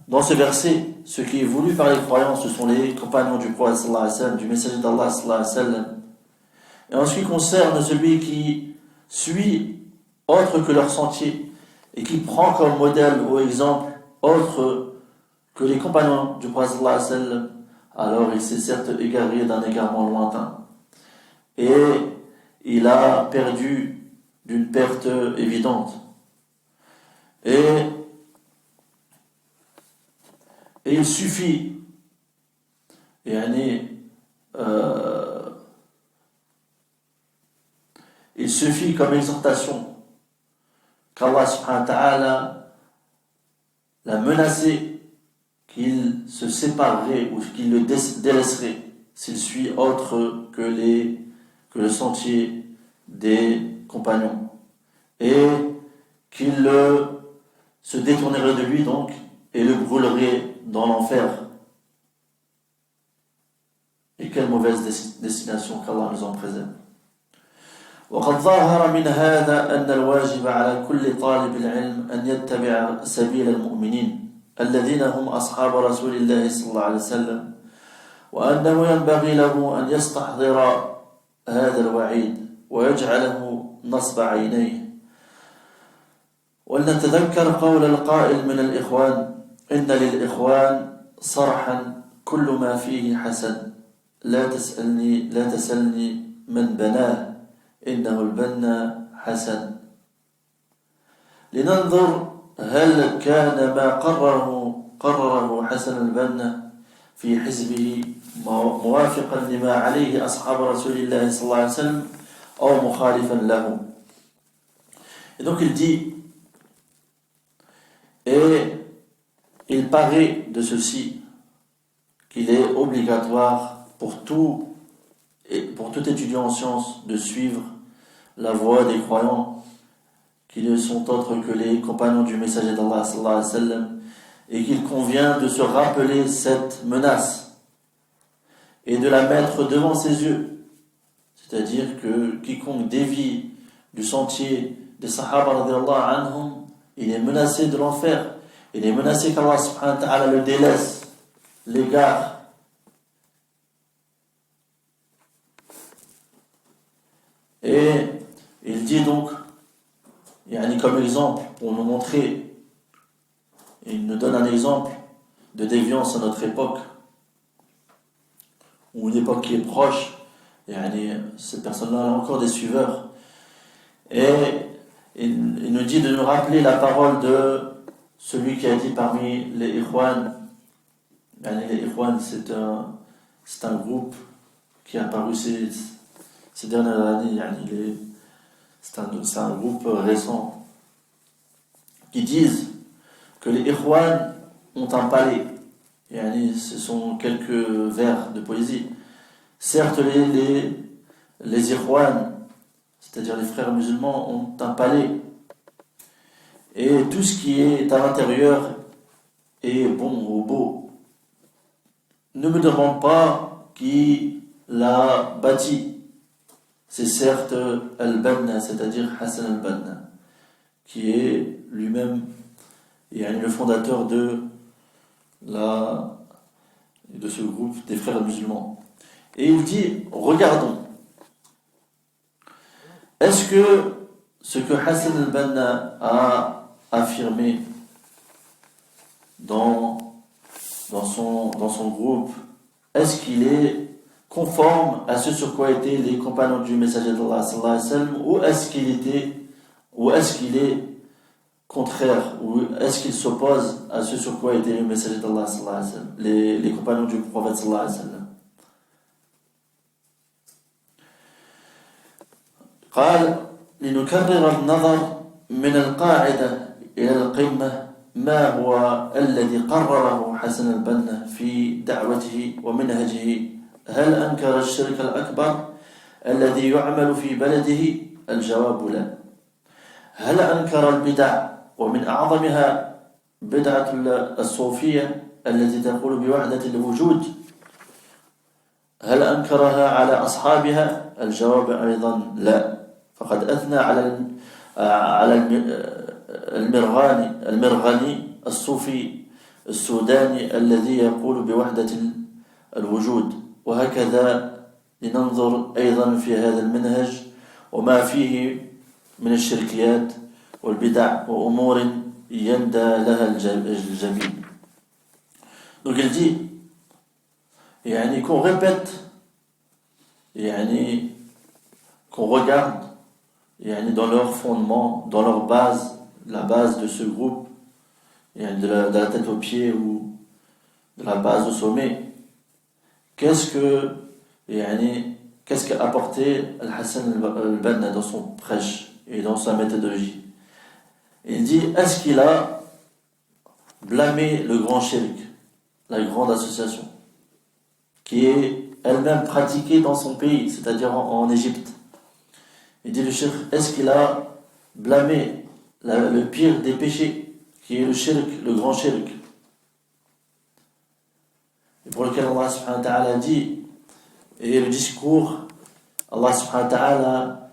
dans ce verset, ce qui est voulu par les croyants, ce sont les compagnons du prophète sallallahu alayhi wa sallam, du messager d'Allah sallallahu alayhi wa sallam. Et en ce qui concerne celui qui suit autre que leur sentier et qui prend comme modèle ou exemple autre que les compagnons du prophète sallallahu alayhi wa sallam, alors il s'est certes égaré d'un égarement lointain. Et il a perdu d'une perte évidente. Et il suffit, il suffit comme exhortation qu'Allah subhanahu wa ta'ala l'a menacé qu'il se séparerait ou qu'il le délaisserait s'il suit autre que le sentier des compagnons. et qu'il se détournerait de lui donc et le brûlerait dans l'enfer. Et quelle mauvaise destination, qu'Allah nous en préserve. وقد ظهر من هذا أن الواجب على كل طالب العلم أن يتبع سبيل المؤمنين الذين هم أصحاب رسول الله صلى الله عليه وسلم وأنه ينبغي له أن يستحضر هذا الوعيد ويجعله نصب عينيه. ولنتذكر قول القائل من الإخوان: إن للإخوان صرحا كل ما فيه حسن، لا تسألني من بناه إنه البنا حسن. لننظر هل كان ما قرره حسن البنا في حزبه موافقا لما عليه أصحاب رسول الله صلى الله عليه وسلم أو مخالفا له. Et donc il dit, et il paraît de ceci qu'il est obligatoire pour tout étudiant en sciences de suivre la voie des croyants qui ne sont autres que les compagnons du messager d'Allah sallallahu alayhi wa sallam, et qu'il convient de se rappeler cette menace et de la mettre devant ses yeux. C'est-à-dire que quiconque dévie du sentier des Sahaba radhiyallahu anhum, il est menacé de l'enfer, il est menacé qu'Allah subhanahu wa ta'ala le délaisse, l'égare. Et il dit donc, comme exemple, pour nous montrer, il nous donne un exemple de déviance à notre époque, ou une époque qui est proche, cette personne-là a encore des suiveurs. Et il nous dit de nous rappeler la parole de celui qui a dit parmi les Ikhwan. Les Ikhwan, c'est un groupe qui est apparu ces dernières années. C'est un groupe récent qui disent que les Ikhwan ont un palais. Ce sont quelques vers de poésie. Certes, les Ikhwan, c'est-à-dire les frères musulmans, ont un palais. Et tout ce qui est à l'intérieur est bon ou beau. Ne me demande pas qui l'a bâti. C'est certes Al-Banna, c'est-à-dire Hassan Al-Banna, qui est lui-même le fondateur de ce groupe des frères musulmans. Et il dit, regardons, est-ce que ce que Hassan Al-Banna a affirmé dans son groupe, est-ce qu'il est conforme à ce sur quoi étaient les compagnons du messager d'Allah sallallahu alayhi wa sallam, ou est-ce qu'il est contraire, ou est-ce qu'il s'oppose à ce sur quoi étaient le messager d'Allah sallallahu alayhi wa sallam, les compagnons du prophète sallallahu alayhi wa sallam. قال لنكرر النظر من القاعدة إلى القمة ما هو الذي قرره حسن البنا في دعوته ومنهجه. هل أنكر الشرك الأكبر الذي يعمل في بلده؟ الجواب لا. هل أنكر البدع ومن أعظمها بدعة الصوفية التي تقول بوحدة الوجود؟ هل أنكرها على أصحابها؟ الجواب أيضا لا. فقد أثنى على المرغني الصوفي السوداني الذي يقول بوحدة الوجود. وهكذا لننظر أيضا في هذا المنهج وما فيه من الشركيات والبدع وأمور يندى لها الجبين. Donc il dit, qu'on répète, qu'on regarde dans leur fondement, dans leur base, la base de ce groupe, de la tête aux pieds ou de la base au sommet. Qu'est-ce qu'a apporté Al-Hassan Al-Banna dans son prêche et dans sa méthodologie? Il dit, est-ce qu'il a blâmé le grand shirk, la grande association, qui est elle-même pratiquée dans son pays, c'est-à-dire en Égypte? Il dit le shirk, est-ce qu'il a blâmer le pire des péchés, qui est le shirk, le grand shirk, et pour lequel Allah subhanahu wa ta'ala dit, et le discours, Allah subhanahu wa ta'ala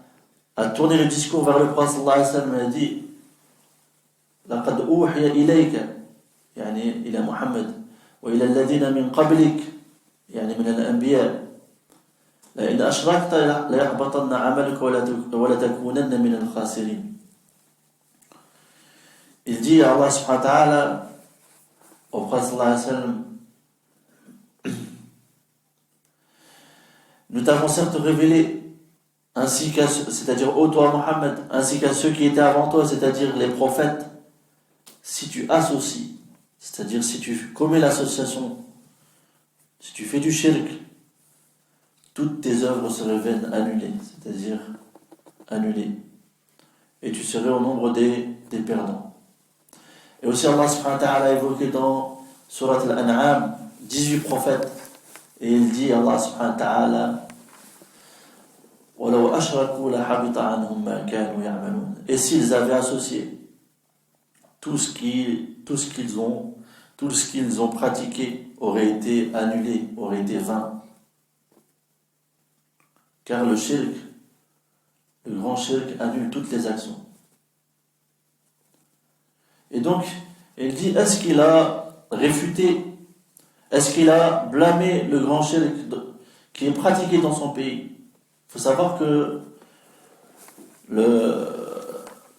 a tourné le discours vers le prophète sallallahu alayhi wa sallam et a dit لقد أوحي إليك يعني إلى محمد وإلى الذين من قبلك يعني من الأنبياء لئن أشركت ليحبطن عملك ولتكونن من الخاسرين. Il dit à Allah subhanahu wa ta'ala au prophète sallallahu alayhi wa sallam, nous t'avons certes révélé ainsi qu'à, c'est-à-dire ô toi Mohammed, ainsi qu'à ceux qui étaient avant toi, c'est-à-dire les prophètes, si tu associes, c'est-à-dire si tu commets l'association, si tu fais du shirk, toutes tes œuvres seraient vaines, annulées, c'est-à-dire annulées, et tu serais au nombre des perdants. Et aussi Allah subhanahu wa ta'ala a évoqué dans Surat Al-An'am 18 prophètes, et il dit Allah subhanahu wa ta'ala وَلَوْ أَشْرَكُوا لَحَبِطَ عَنْهُمْ مَا كَانُوا يَعْمَلُونَ. Et s'ils avaient associé tout ce qu'ils ont pratiqué aurait été annulé, aurait été vain. Car le shirk, le grand shirk, annule toutes les actions. Et donc, il dit, est-ce qu'il a réfuté, est-ce qu'il a blâmé le grand shirk qui est pratiqué dans son pays? Il faut savoir que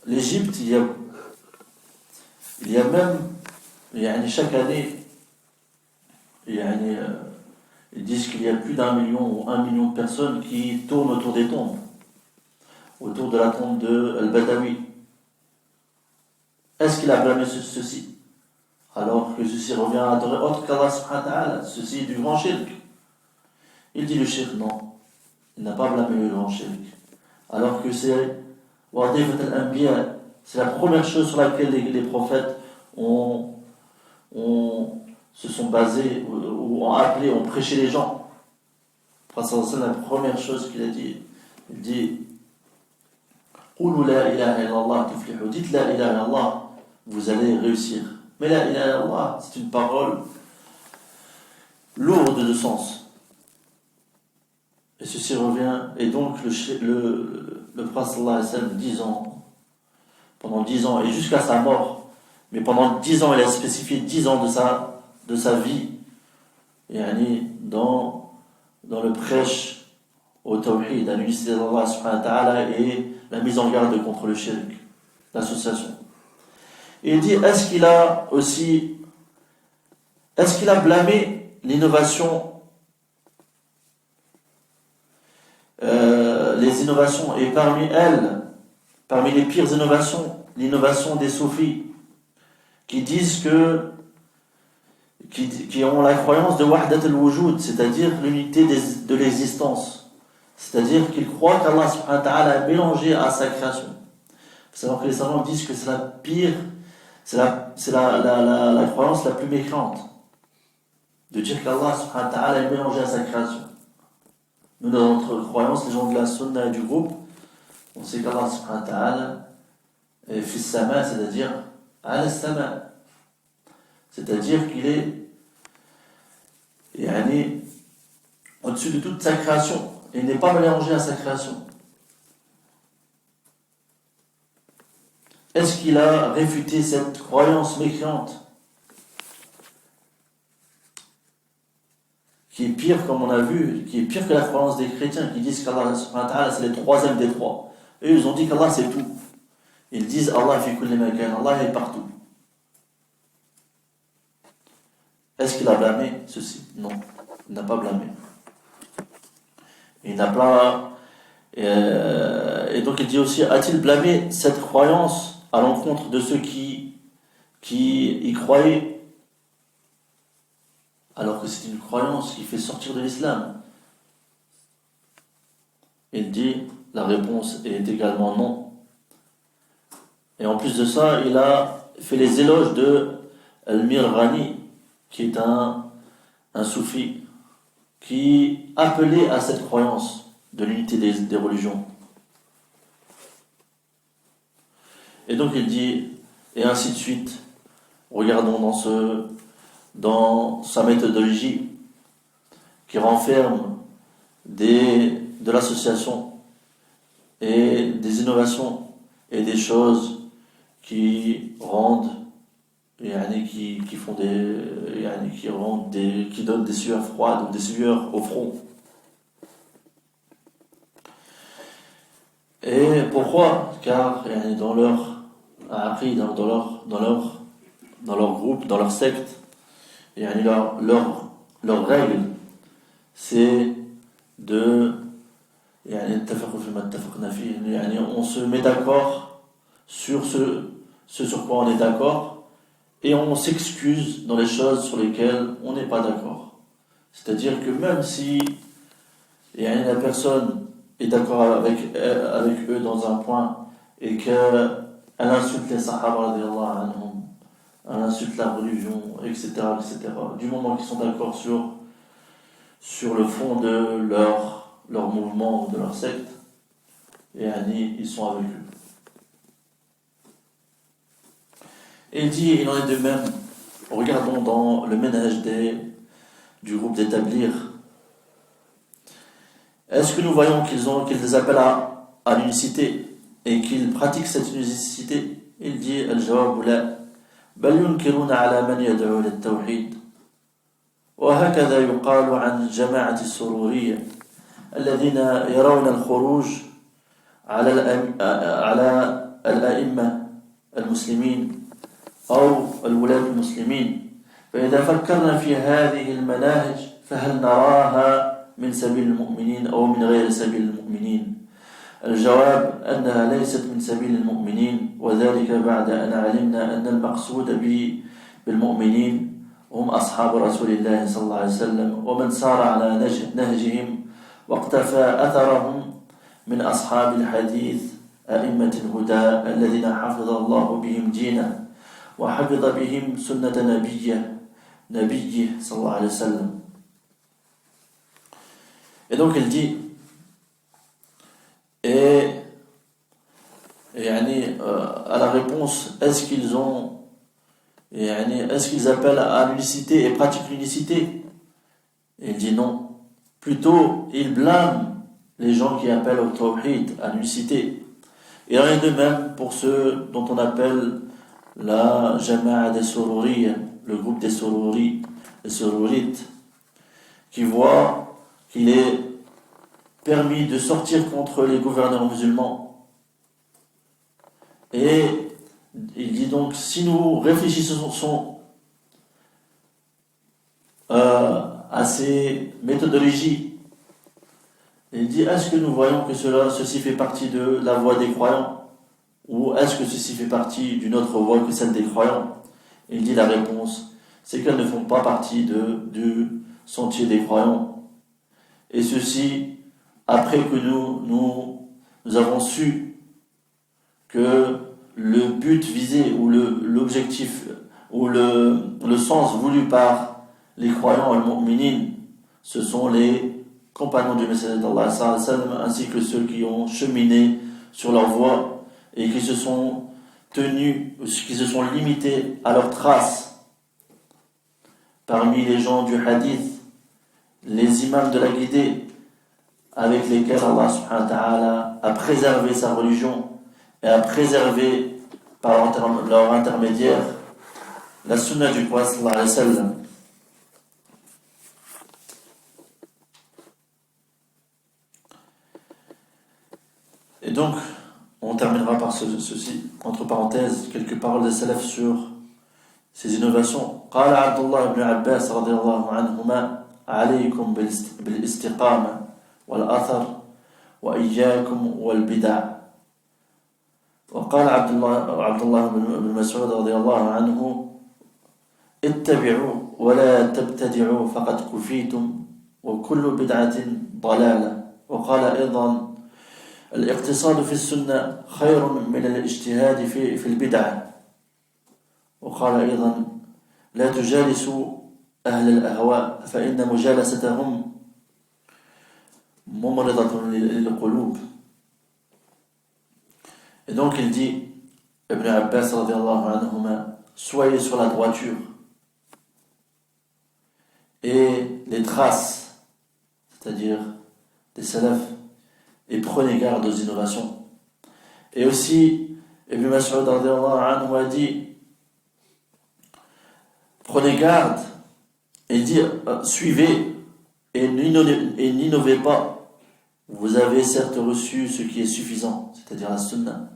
l'Égypte, il y a même, chaque année, ils disent qu'il y a plus d'1 million ou 1 million de personnes qui tournent autour des tombes, autour de la tombe de Al-Badawi. Est-ce qu'il a blâmé ceci? Alors que ceci revient à adorer autre qu'Allah subhanahu wa ta'ala, ceci est du grand shirk. Il dit le shirk, non. Il n'a pas blâmé le grand shirk. Alors que c'est la première chose sur laquelle les prophètes se sont basés, ou ont appelé, ont prêché les gens. C'est la première chose qu'il a dit. Il dit قُولُوا لَا إِلَهَ إِلَّا اللَّهُ تُفْلِحُوا. Dites la ilaha illallah, vous allez réussir. Mais la ilaha illallah, c'est une parole lourde de sens. Et ceci revient, et donc le prophète sallallahu alayhi wa sallam, 10 ans, pendant 10 ans, et jusqu'à sa mort, mais pendant 10 ans, il a spécifié 10 ans de sa vie, dans le prêche au tawhid, à l'unicité d'Allah subhanahu wa ta'ala, et la mise en garde contre le shirk, l'association. Et il dit, est-ce qu'il a blâmé l'innovation, les innovations, et parmi les pires innovations, l'innovation des soufis, qui disent qui ont la croyance de wahdat al-wujud, c'est-à-dire l'unité de l'existence. C'est-à-dire qu'ils croient qu'Allah subhanahu wa ta'ala a mélangé à sa création. Il faut savoir que les savants disent que c'est la pire, c'est la croyance la plus mécrante, de dire qu'Allah subhanahu wa ta'ala est mélangé à sa création. Nous, dans notre croyance, les gens de la sunna et du groupe, on sait qu'Allah subhanahu wa ta'ala est fils sama, c'est-à-dire ala sama, c'est-à-dire qu'il est au-dessus de toute sa création. Et il n'est pas mélangé à sa création. Est-ce qu'il a réfuté cette croyance mécréante qui est pire, comme on a vu, qui est pire que la croyance des chrétiens qui disent qu'Allah subhanahu wa ta'ala c'est le troisième des trois. Eux ils ont dit qu'Allah c'est tout. Ils disent Allah fi kulli makan, Allah est partout. Est-ce qu'il a blâmé ceci? Non, il n'a pas blâmé. Il n'a pas. Et donc il dit aussi, a-t-il blâmé cette croyance à l'encontre de ceux qui y croyaient, alors que c'est une croyance qui fait sortir de l'islam? Il dit, la réponse est également non. Et en plus de ça, il a fait les éloges de Al-Mirghani, qui est un soufi, qui appelait à cette croyance de l'unité des religions. Et donc il dit, et ainsi de suite, regardons dans sa méthodologie qui renferme de l'association et des innovations et des choses qui rendent qui font qui donnent des sueurs froides ou des sueurs au front. Et pourquoi? Car dans leur aqida, dans leur groupe, dans leur secte, leur règle, c'est de on se met d'accord sur ce sur quoi on est d'accord et on s'excuse dans les choses sur lesquelles on n'est pas d'accord. C'est-à-dire que même si la personne est d'accord avec eux dans un point et qu'elle insulte les sahaba radiyallahu anhum, elle insulte la religion, etc., etc., du moment qu'ils sont d'accord sur le fond de leur mouvement, de leur secte, et ils sont avec eux. Et il dit, il en est de même, regardons dans le ménage du groupe d'établir. Est-ce que nous voyons qu'ils appellent à l'unicité et qu'ils pratiquent cette unicité? Il dit, al-jawab la, bal yunkiruna ala man yad'u lit-tawhid. وهكذا يقال عن الجماعة السرورية الذين يرون الخروج على الأئمة المسلمين أو الولاة المسلمين. فإذا فكرنا في هذه المناهج فهل نراها من سبيل المؤمنين أو من غير سبيل المؤمنين؟ الجواب أنها ليست من سبيل المؤمنين، وذلك بعد أن علمنا أن المقصود بالمؤمنين هم أصحاب رسول الله صلى الله عليه وسلم ومن سار على نهجهم واقتفى أثرهم من أصحاب الحديث أئمة الهدى الذين حفظ الله بهم دينه وحفظ بهم سنة نبيه صلى الله عليه وسلم. Et donc il dit, à la réponse, est-ce qu'ils appellent à l'unicité et pratiquent l'unicité? Et il dit non. Plutôt, il blâme les gens qui appellent au tawhid, à l'unicité. Et rien de même pour ceux dont on appelle la jama'a des sururi, le groupe des sururites, qui voit qu'il est permis de sortir contre les gouverneurs musulmans. Et il dit donc, si nous réfléchissons à ces méthodologies, il dit, est-ce que nous voyons que ceci fait partie de la voie des croyants, ou est-ce que ceci fait partie d'une autre voie que celle des croyants? Il dit, la réponse, c'est qu'elles ne font pas partie du sentier des croyants. Et ceci, après que nous avons su que le but visé ou l'objectif ou le sens voulu par les croyants et les mu'minines, ce sont les compagnons du messager d'Allah ainsi que ceux qui ont cheminé sur leur voie et qui se sont limités à leurs traces parmi les gens du hadith, les imams de la guidée avec lesquels Allah subhanahu wa ta'ala a préservé sa religion et a préservé par leur intermédiaire la sunna du prophète sallallahu alayhi wa sallam. Et donc, on terminera par ceci, entre parenthèses, quelques paroles des salafs sur ces innovations. قال عبد الله بن عباس رضي الله عنهما عليكم بالاستقامة والأثر وإياكم والبدع. وقال عبد الله بن مسعود رضي الله عنه اتبعوا ولا تبتدعوا فقد كفيتم وكل بدعة ضلالة. وقال أيضا الاقتصاد في السنة خير من الاجتهاد في البدعة. وقال أيضا لا تجالسوا أهل الأهواء فإن مجالستهم ممرضة للقلوب. Et donc il dit, Ibn Abbas radiallahu anhuma, soyez sur la droiture et les traces, c'est-à-dire des salafs, et prenez garde aux innovations. Et aussi, Ibn Mas'ud radiallahu anhu a dit, prenez garde, et dit, suivez et n'innovez pas. Vous avez certes reçu ce qui est suffisant, c'est-à-dire la sunna,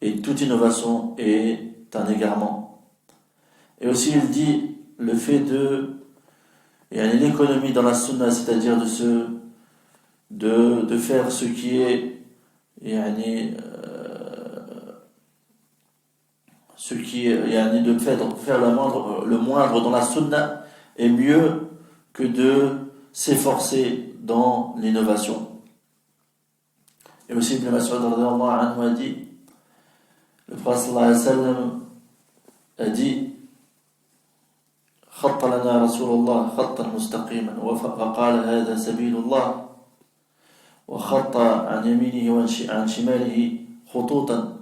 et toute innovation est un égarement. Et aussi il dit le fait il y a l'économie dans la sunna, c'est-à-dire de faire ce qui est de faire le moindre dans la sunna est mieux que de s'efforcer dans l'innovation. Et aussi Ibn Mas'ud radiyallahu anhu a dit, le prophète sallallahu alayhi wa sallam a dit, خط لنا رسول الله خطا مستقيما وقال هذا سبيل الله وخط عن يمينه وعن شماله خطوطا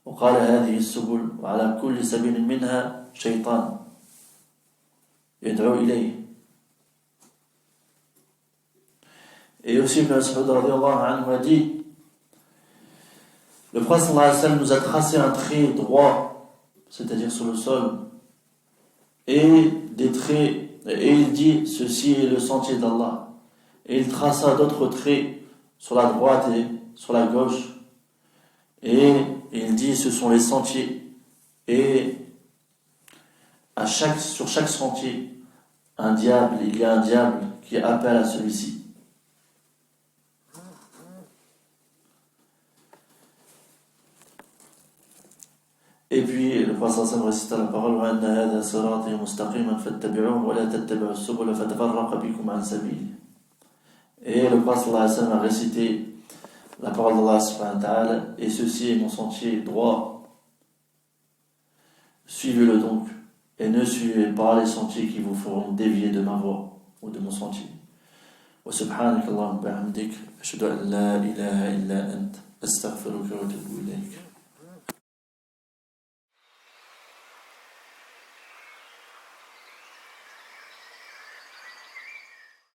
وقال هذه السبل وعلى كل سبيل منها شيطان يدعو إليه. Et aussi Ibn Mas'ud radiyallahu anhu a dit, le prophète sallallahu alayhi wa sallam nous a tracé un trait droit, c'est-à-dire sur le sol, et des traits, et il dit ceci est le sentier d'Allah, et il traça d'autres traits sur la droite et sur la gauche, et il dit ce sont les sentiers, et sur chaque sentier il y a un diable qui appelle à celui-ci. Et puis le prophète sallallahu alayhi wa sallam récita la parole وَأَنَّ هَذَا صِرَاطِي مُسْتَقِيمًا فَاتَّبِعُوهُ وَلَا تَتَّبِعُوا السُّبُلَ فَتَفَرَّقَ بِكُمْ عَنْ سَبِيلِهِ. Et le prophète sallallahu alayhi wa sallam a récité la parole d'Allah subhanahu wa ta'ala, et ceci est mon sentier droit, suivez-le donc, et ne suivez pas les sentiers qui vous feront dévier de ma voie ou de mon sentier. وسبحانك اللهم وبحمدك أشهد أن لا إله إلا أنت أستغفرك وأتوب إليك.